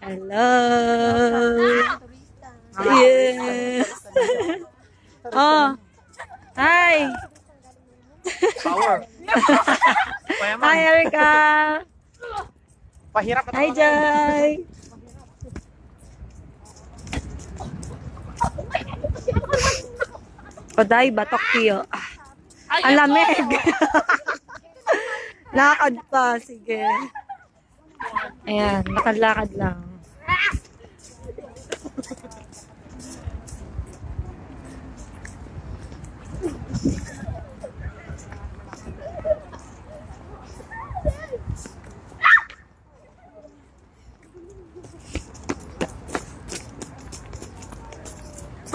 Hello. Yes. Oh. Hi. Power. Hi, Erica. Pahirap Hi, Jai. Paday, batok tiyo. Ang lamig. Lakad pa, sige. Ayan, lakad-lakad lang.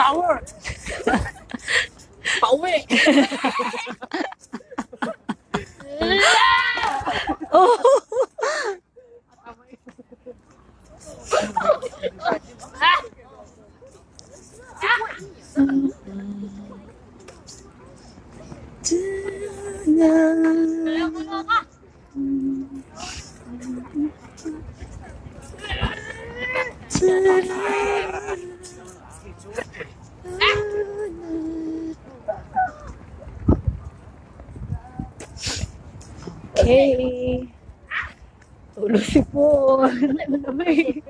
Power! Pauwi! Oh! Okay. Tulog si Paul. Malamig.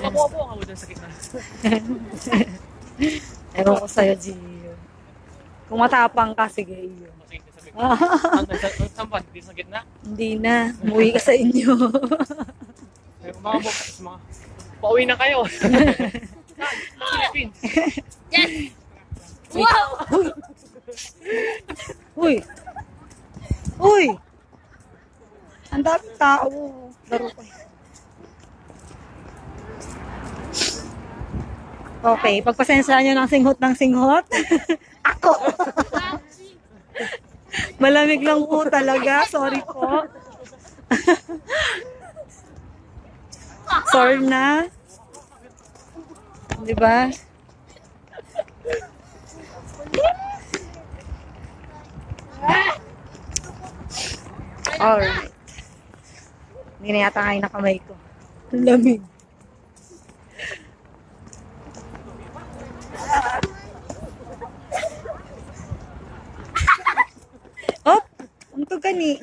Mabuo ako dyan sa gitna. Ewan ko sa'yo, Gio. Kung matapang ka, sige, iyo. Ang sampan, dito sa gitna. Hindi na. Umuwi ka sa inyo. Mga bukas, mga pauwi na kayo. Philippines. Yes! Wow! Uy! Uy! Ang daming tao. Laro ko. Okay, pagpasensya nyo ng singhot. Ako! Malamig lang po talaga. Sorry po. Sorry na. Diba? Alright. Hindi na yata kain na kamay ko. Ang lamig. Oh, unto gani.